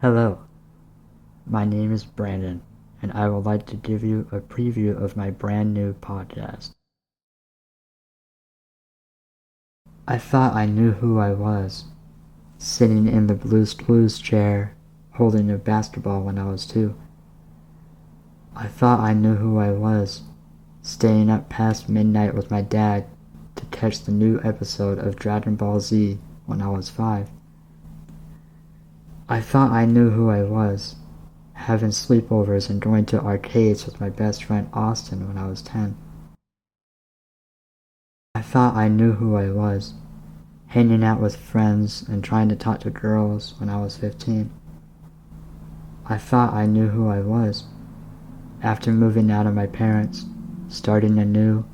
Hello, my name is Brandon, and I would like to give you a preview of my brand new podcast. I thought I knew who I was, sitting in the Blue's Clues chair, holding a basketball when I was 2. I thought I knew who I was, staying up past midnight with my dad to catch the new episode of Dragon Ball Z when I was 5. I thought I knew who I was, having sleepovers and going to arcades with my best friend Austin when I was 10. I thought I knew who I was, hanging out with friends and trying to talk to girls when I was 15. I thought I knew who I was, after moving out of my parents, starting anew,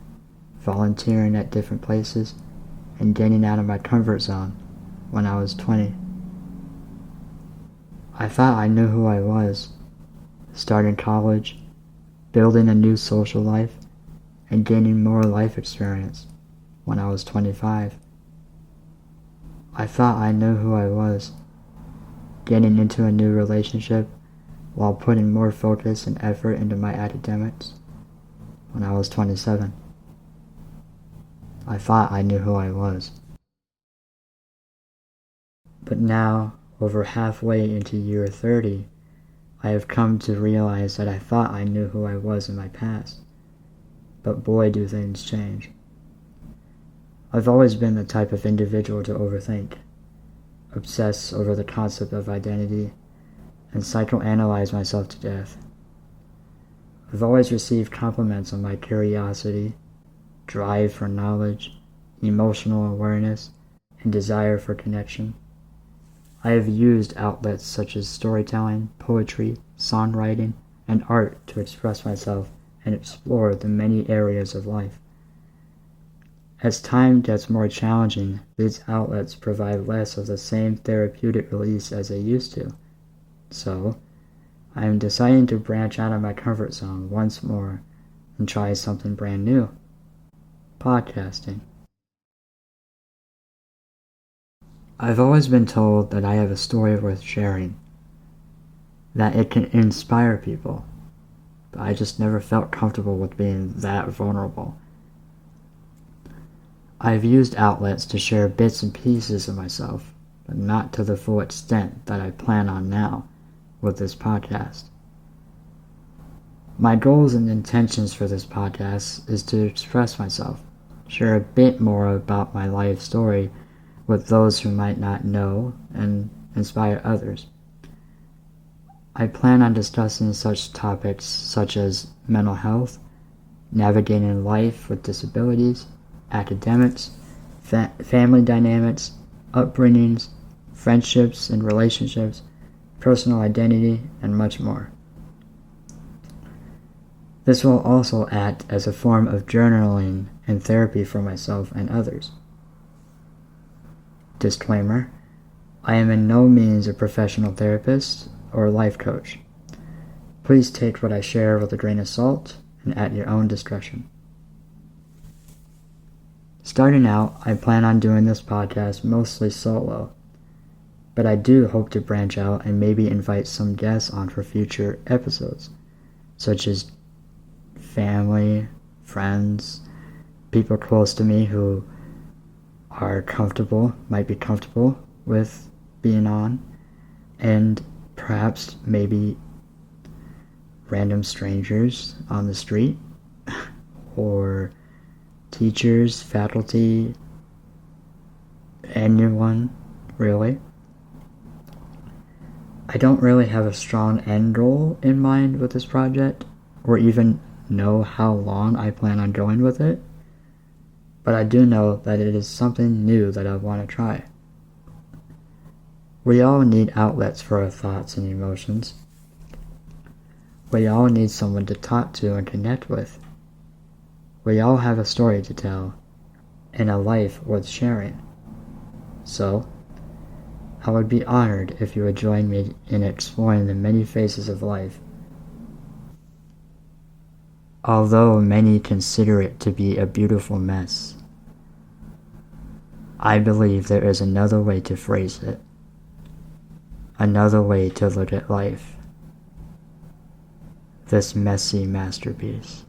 volunteering at different places, and getting out of my comfort zone when I was 20. I thought I knew who I was, starting college, building a new social life, and gaining more life experience when I was 25. I thought I knew who I was, getting into a new relationship while putting more focus and effort into my academics when I was 27. I thought I knew who I was. But now, over halfway into year 30, I have come to realize that I thought I knew who I was in my past. But boy, do things change. I've always been the type of individual to overthink, obsess over the concept of identity, and psychoanalyze myself to death. I've always received compliments on my curiosity, drive for knowledge, emotional awareness, and desire for connection. I have used outlets such as storytelling, poetry, songwriting, and art to express myself and explore the many areas of life. As time gets more challenging, these outlets provide less of the same therapeutic release as they used to. So, I am deciding to branch out of my comfort zone once more and try something brand new. Podcasting. I've always been told that I have a story worth sharing, that it can inspire people, but I just never felt comfortable with being that vulnerable. I've used outlets to share bits and pieces of myself, but not to the full extent that I plan on now with this podcast. My goals and intentions for this podcast is to express myself, share a bit more about my life story with those who might not know, and inspire others. I plan on discussing such topics such as mental health, navigating life with disabilities, academics, family dynamics, upbringings, friendships and relationships, personal identity, and much more. This will also act as a form of journaling and therapy for myself and others. Disclaimer: I am in no means a professional therapist or life coach. Please take what I share with a grain of salt and at your own discretion. Starting out, I plan on doing this podcast mostly solo, but I do hope to branch out and maybe invite some guests on for future episodes, such as family, friends, people close to me who might be comfortable with being on, and perhaps maybe random strangers on the street, or teachers, faculty, anyone, really. I don't really have a strong end goal in mind with this project, or even know how long I plan on going with it, but I do know that it is something new that I want to try. We all need outlets for our thoughts and emotions. We all need someone to talk to and connect with. We all have a story to tell, and a life worth sharing. So, I would be honored if you would join me in exploring the many faces of life. Although many consider it to be a beautiful mess, I believe there is another way to phrase it. another way to look at life. This messy masterpiece.